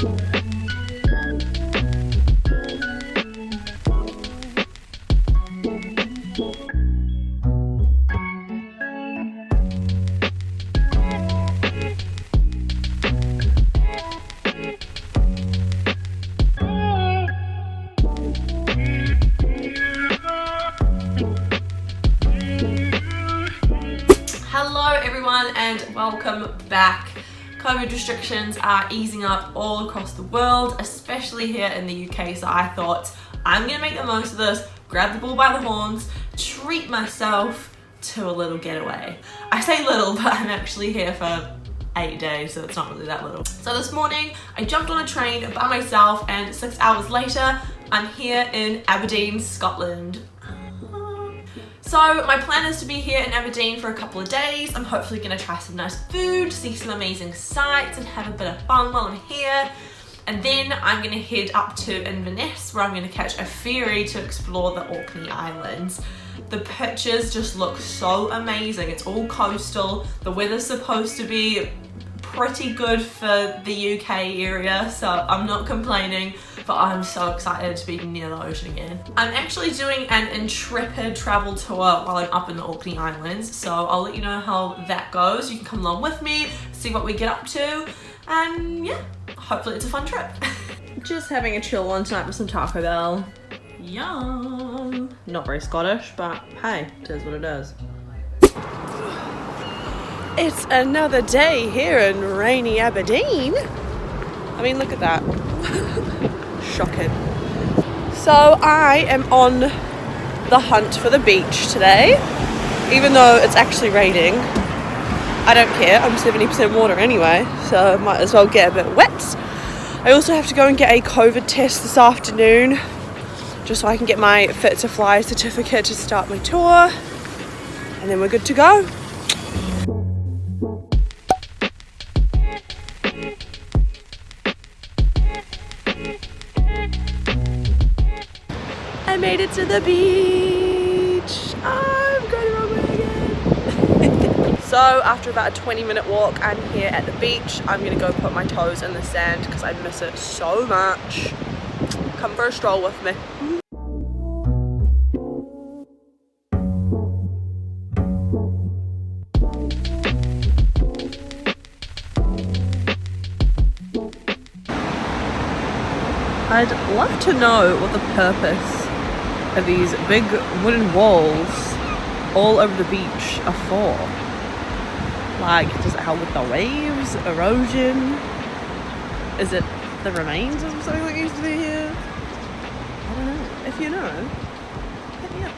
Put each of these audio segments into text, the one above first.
Hello everyone and welcome back. COVID restrictions are easing up all across the world, especially here in the UK, so I thought I'm gonna make the most of this, grab the bull by the horns, treat myself to a little getaway. I say little, but I'm actually here for 8 days, so it's not really that little. So this morning I jumped on a train by myself and 6 hours later I'm here in Aberdeen, Scotland. So my plan is to be here in Aberdeen for a couple of days. I'm hopefully gonna try some nice food, see some amazing sights and have a bit of fun while I'm here. And then I'm gonna head up to Inverness where I'm gonna catch a ferry to explore the Orkney Islands. The pictures just look so amazing. It's all coastal. The weather's supposed to be pretty good for the UK area, so I'm not complaining, but I'm so excited to be near the ocean again. I'm actually doing an Intrepid travel tour while I'm up in the Orkney Islands, so I'll let you know how that goes. You can come along with me, see what we get up to, and yeah, hopefully it's a fun trip. Just having a chill one tonight with some Taco Bell. Yum! Not very Scottish, but hey, it is what it is. It's another day here in rainy Aberdeen. I mean, look at that. Shocking. So I am on the hunt for the beach today, even though it's actually raining. I don't care, I'm 70% water anyway, so I might as well get a bit wet. I also have to go and get a COVID test this afternoon, just so I can get my Fit to Fly certificate to start my tour, and then we're good to go. I made it to the beach. I'm going the wrong way again. So after about a 20-minute walk, I'm here at the beach. I'm gonna go put my toes in the sand because I miss it so much. Come for a stroll with me. I'd love to know what the purpose of these big wooden walls all over the beach are for. Like, does it help with the waves, erosion? Is it the remains of something that used to be here? I don't know. If you know, hit me up.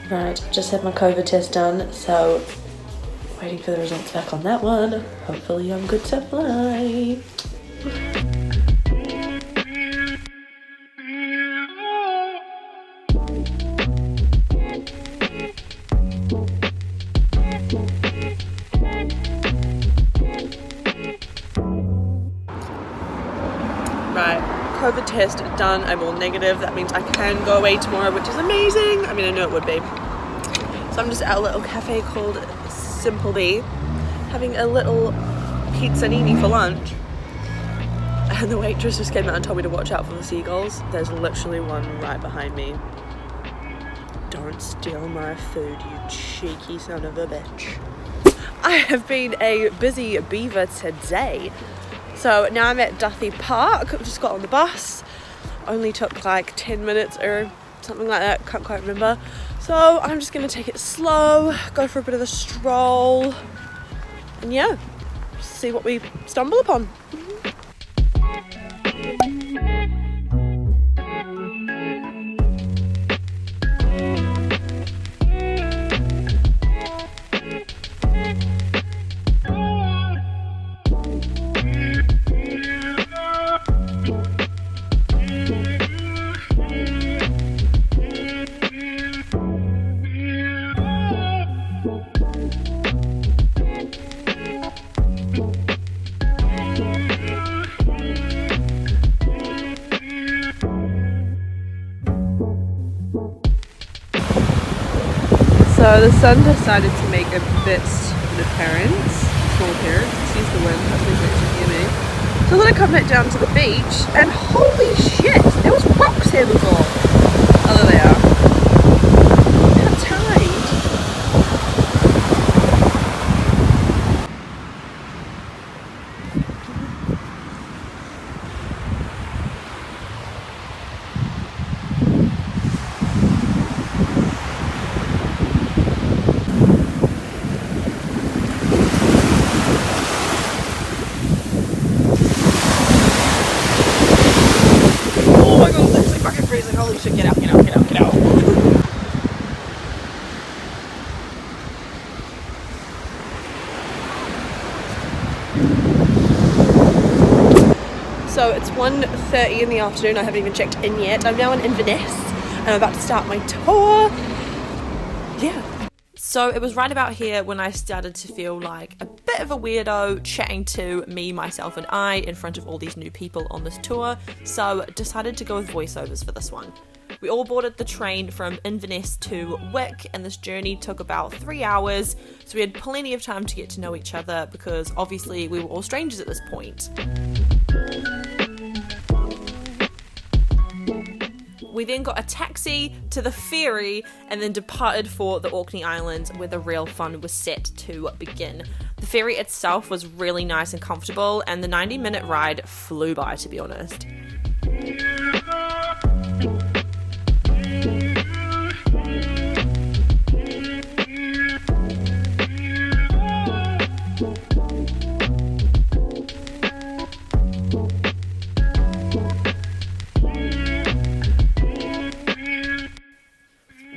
Right, just had my COVID test done, so waiting for the results back on that one. Hopefully I'm good to fly. Right, COVID test done, I'm all negative. That means I can go away tomorrow, which is amazing. I mean, I knew it would be. So I'm just at a little cafe called Simple Bee, having a little pizzanini for lunch. And the waitress just came out and told me to watch out for the seagulls. There's literally one right behind me. Don't steal my food, you cheeky son of a bitch. I have been a busy beaver today. So now I'm at Duthie Park. I've just got on the bus. Only took like 10 minutes or something like that, can't quite remember. So I'm just gonna take it slow, go for a bit of a stroll, and yeah, see what we stumble upon. So the sun decided to make a bit of an appearance, small appearance, excuse the wind, hopefully you can hear me. So I'm gonna come back down to the beach, and holy shit, there was rocks here before. Oh, there they are. How tide. Oh my god, it's like fucking freezing. Holy shit, get out, get out, get out, get out. So it's 1:30 in the afternoon, I haven't even checked in yet. I'm now in Inverness and I'm about to start my tour. Yeah. So it was right about here when I started to feel like a bit of a weirdo chatting to me, myself and I in front of all these new people on this tour, so decided to go with voiceovers for this one. We all boarded the train from Inverness to Wick, and this journey took about 3 hours, so we had plenty of time to get to know each other because obviously we were all strangers at this point. We then got a taxi to the ferry and then departed for the Orkney Islands where the real fun was set to begin. The ferry itself was really nice and comfortable, and the 90-minute ride flew by, to be honest.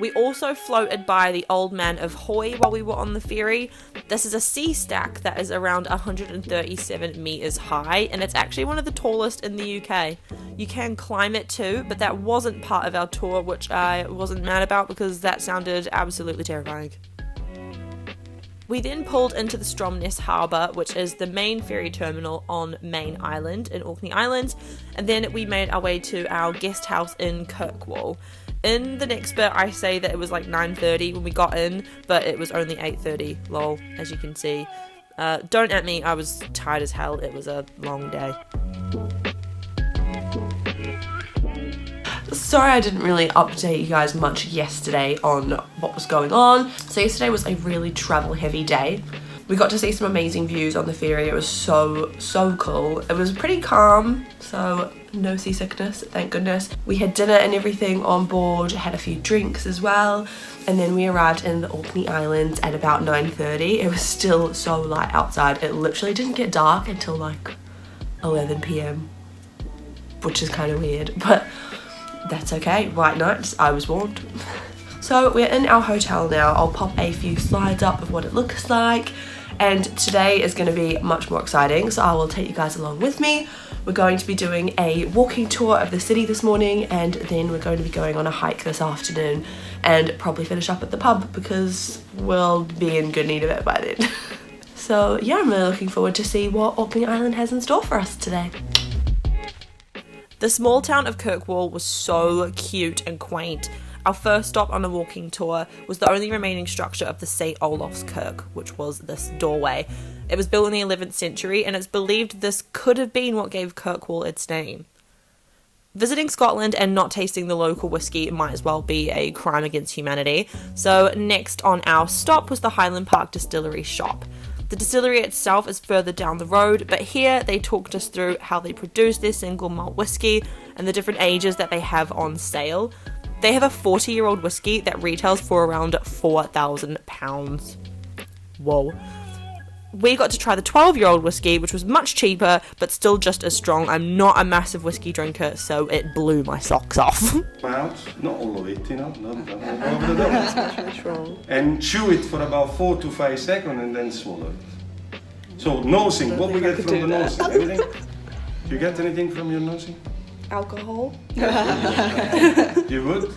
We also floated by the Old Man of Hoy while we were on the ferry. This is a sea stack that is around 137 metres high, and it's actually one of the tallest in the UK. You can climb it too, but that wasn't part of our tour, which I wasn't mad about because that sounded absolutely terrifying. We then pulled into the Stromness Harbour, which is the main ferry terminal on Main Island in Orkney Islands, and then we made our way to our guest house in Kirkwall. In the next bit, I say that it was like 9:30 when we got in, but it was only 8:30, lol, as you can see. Don't at me, I was tired as hell, it was a long day. Sorry I didn't really update you guys much yesterday on what was going on. So yesterday was a really travel heavy day. We got to see some amazing views on the ferry. It was so cool. It was pretty calm, so no seasickness, thank goodness. We had dinner and everything on board, had a few drinks as well, and then we arrived in the Orkney Islands at about 9:30. It was still so light outside. It literally didn't get dark until like 11 PM, which is kind of weird, but that's okay. White nights, I was warned. So we're in our hotel now. I'll pop a few slides up of what it looks like, and today is going to be much more exciting, so I will take you guys along with me. We're going to be doing a walking tour of the city this morning, and then we're going to be going on a hike this afternoon and probably finish up at the pub because we'll be in good need of it by then. So yeah, I'm really looking forward to see what Orkney Island has in store for us today. The small town of Kirkwall was so cute and quaint. Our first stop on a walking tour was the only remaining structure of the St. Olaf's Kirk, which was this doorway. It was built in the 11th century, and it's believed this could have been what gave Kirkwall its name. Visiting Scotland and not tasting the local whiskey might as well be a crime against humanity, so next on our stop was the Highland Park Distillery shop. The distillery itself is further down the road, but here they talked us through how they produce their single malt whiskey and the different ages that they have on sale. They have a 40-year-old whiskey that retails for around £4,000. Whoa. We got to try the 12-year-old whiskey, which was much cheaper, but still just as strong. I'm not a massive whiskey drinker, so it blew my socks off. Out, not all of it, you know, not over the top. And chew it for about 4 to 5 seconds and then swallow it. So nosing, what we get from the nosing? Anything? Do you get anything from your nosing? Alcohol? You would?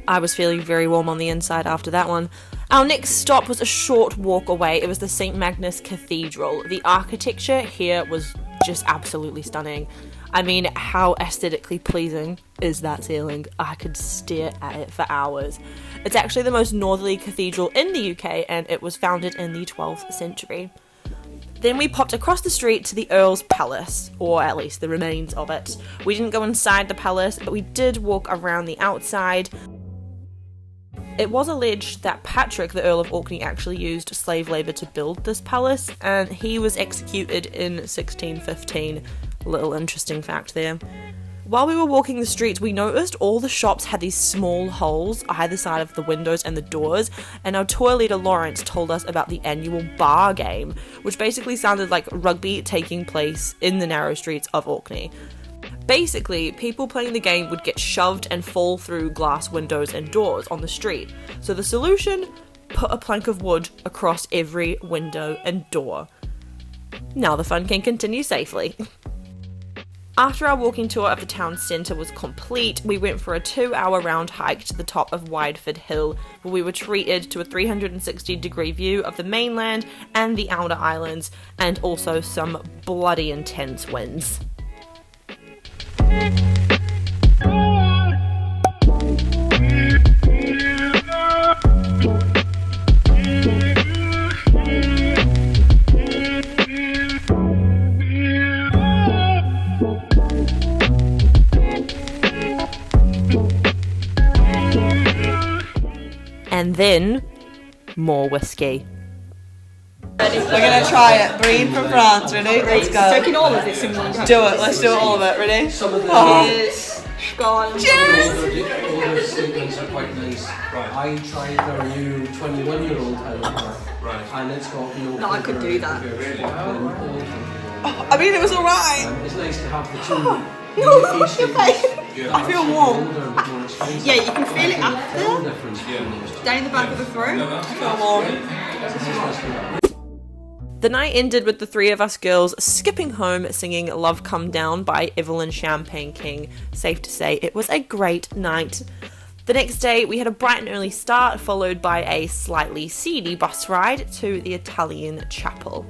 I was feeling very warm on the inside after that one. Our next stop was a short walk away. It was the St. Magnus Cathedral. The architecture here was just absolutely stunning. I mean, how aesthetically pleasing. is that ceiling? I could stare at it for hours. It's actually the most northerly cathedral in the UK, and it was founded in the 12th century. Then we popped across the street to the Earl's Palace, or at least the remains of it. We didn't go inside the palace, but we did walk around the outside. It was alleged that Patrick, the Earl of Orkney, actually used slave labour to build this palace, and he was executed in 1615. Little interesting fact there. While we were walking the streets, we noticed all the shops had these small holes either side of the windows and the doors, and our tour leader Lawrence told us about the annual bar game, which basically sounded like rugby taking place in the narrow streets of Orkney. Basically, people playing the game would get shoved and fall through glass windows and doors on the street. So the solution? Put a plank of wood across every window and door. Now the fun can continue safely. After our walking tour of the town centre was complete, we went for a 2-hour round hike to the top of Wideford Hill, where we were treated to a 360-degree view of the mainland and the outer islands, and also some bloody intense winds. And then, more whiskey. Ready? We're gonna try it. Breathe from France. Ready? Let's go. Taking all of this in one cup. Do it. Let's do all of it. Ready? Cheers. Skål. Cheers. All the statements are quite nice. Right. I tried their new 21-year-old Heineken. Right. And it's got No, I could do that. I mean, it was alright. It's nice to have the two. No, your face. I feel warm. Yeah, you can feel it after. Down the back of the throat. I feel warm. The night ended with the three of us girls skipping home singing Love Come Down by Evelyn Champagne King. Safe to say, it was a great night. The next day, we had a bright and early start, followed by a slightly seedy bus ride to the Italian chapel.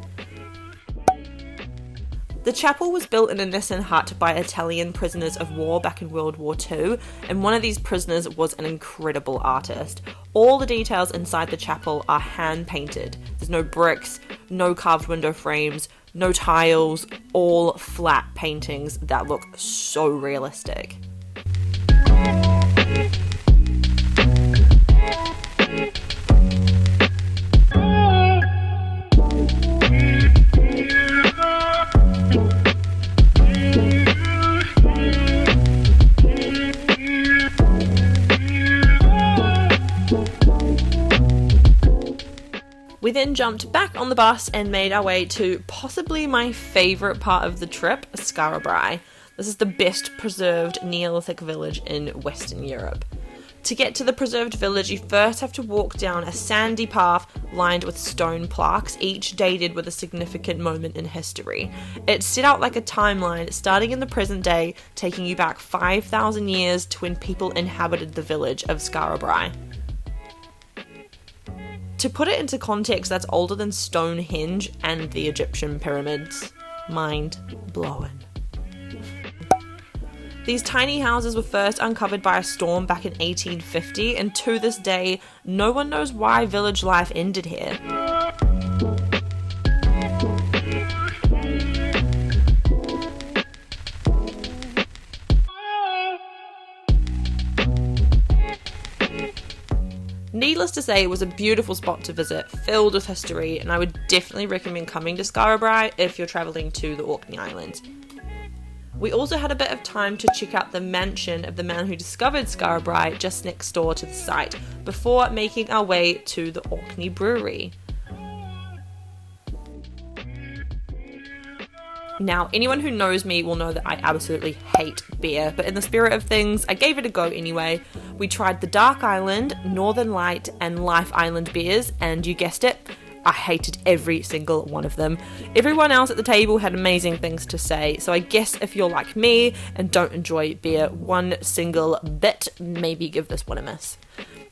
The chapel was built in a Nissen hut by Italian prisoners of war back in World War II, and one of these prisoners was an incredible artist. All the details inside the chapel are hand-painted. There's no bricks, no carved window frames, no tiles, all flat paintings that look so realistic. We then jumped back on the bus and made our way to possibly my favourite part of the trip, Skara. This is the best preserved Neolithic village in Western Europe. To get to the preserved village, you first have to walk down a sandy path lined with stone plaques, each dated with a significant moment in history. It's set out like a timeline, starting in the present day, taking you back 5,000 years to when people inhabited the village of Skara. To put it into context, that's older than Stonehenge and the Egyptian pyramids. Mind blowing. These tiny houses were first uncovered by a storm back in 1850, and to this day, no one knows why village life ended here. Needless to say, it was a beautiful spot to visit, filled with history, and I would definitely recommend coming to Skara if you're travelling to the Orkney Islands. We also had a bit of time to check out the mansion of the man who discovered Skara just next door to the site, before making our way to the Orkney Brewery. Now, anyone who knows me will know that I absolutely hate beer, but in the spirit of things, I gave it a go anyway. We tried the Dark Island, Northern Light, and Life Island beers, and you guessed it, I hated every single one of them. Everyone else at the table had amazing things to say, so I guess if you're like me and don't enjoy beer one single bit, maybe give this one a miss.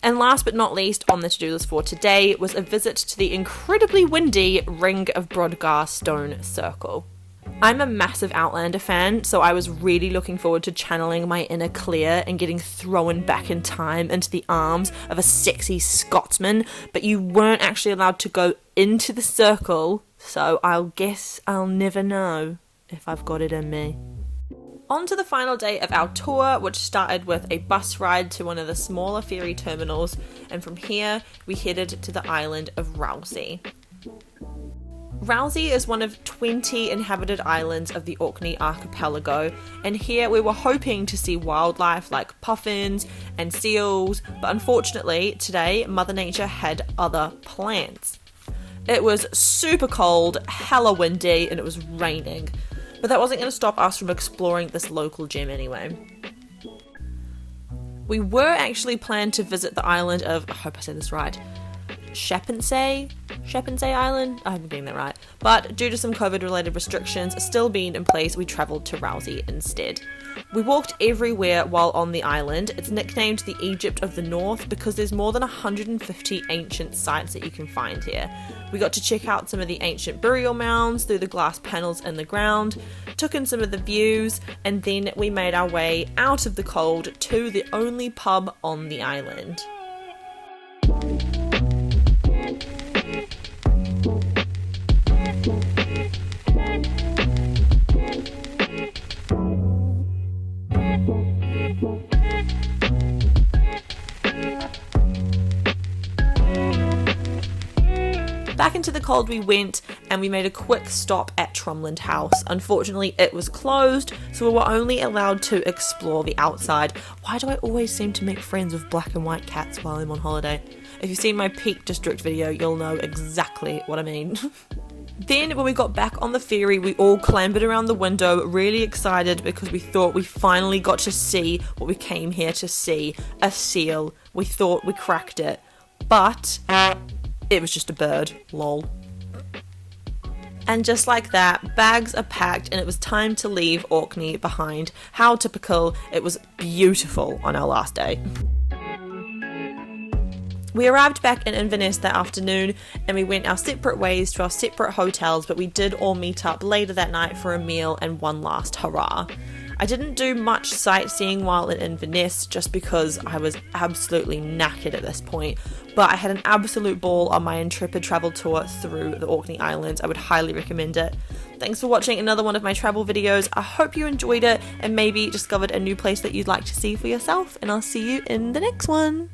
And last but not least on the to-do list for today was a visit to the incredibly windy Ring of Brodgar Stone Circle. I'm a massive Outlander fan, so I was really looking forward to channeling my inner Claire and getting thrown back in time into the arms of a sexy Scotsman, but you weren't actually allowed to go into the circle, so I'll guess I'll never know if I've got it in me. On to the final day of our tour, which started with a bus ride to one of the smaller ferry terminals, and from here we headed to the island of Chelsi. Chelsi is one of 20 inhabited islands of the Orkney archipelago, and here we were hoping to see wildlife like puffins and seals, but unfortunately today Mother Nature had other plans. It was super cold, hella windy, and it was raining, but that wasn't going to stop us from exploring this local gem anyway. We were actually planned to visit the island of, I hope I said this right, Chelsi Island? I hope I'm getting that right. But due to some COVID-related restrictions still being in place, we travelled to Chelsi instead. We walked everywhere while on the island. It's nicknamed the Egypt of the North because there's more than 150 ancient sites that you can find here. We got to check out some of the ancient burial mounds through the glass panels in the ground, took in some of the views, and then we made our way out of the cold to the only pub on the island. Back into the cold we went, and we made a quick stop at Trumland House. Unfortunately, it was closed, so we were only allowed to explore the outside. Why do I always seem to make friends with black and white cats while I'm on holiday? If you've seen my Peak District video, you'll know exactly what I mean. Then when we got back on the ferry, we all clambered around the window, really excited because we thought we finally got to see what we came here to see, a seal. We thought we cracked it, but it was just a bird, lol. And just like that, bags are packed and it was time to leave Orkney behind. How typical. It was beautiful on our last day. We arrived back in Inverness that afternoon and we went our separate ways to our separate hotels, but we did all meet up later that night for a meal and one last hurrah. I didn't do much sightseeing while in Inverness just because I was absolutely knackered at this point, but I had an absolute ball on my Intrepid travel tour through the Orkney Islands. I would highly recommend it. Thanks for watching another one of my travel videos. I hope you enjoyed it and maybe discovered a new place that you'd like to see for yourself, and I'll see you in the next one.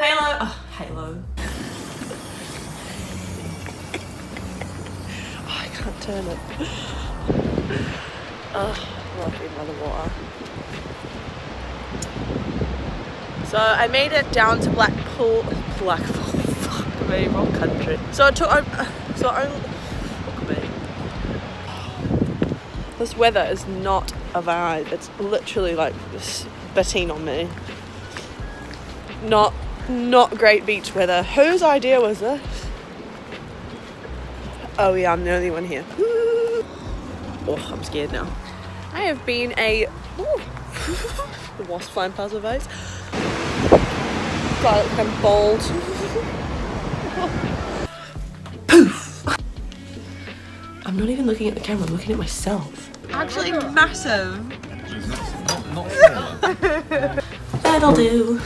Halo. Oh, Halo. Oh, I can't turn it. Oh, I love being by the water. So I made it down to Blackpool. Fuck me, wrong country. This weather is not a vibe. It's literally like spitting on me. Not great beach weather. Whose idea was this? Oh yeah, I'm the only one here. Oh, I'm scared now. I have been a... the wasp flying past my face. God, I look like I'm bald. Poof! I'm not even looking at the camera, I'm looking at myself. Actually massive. That'll do.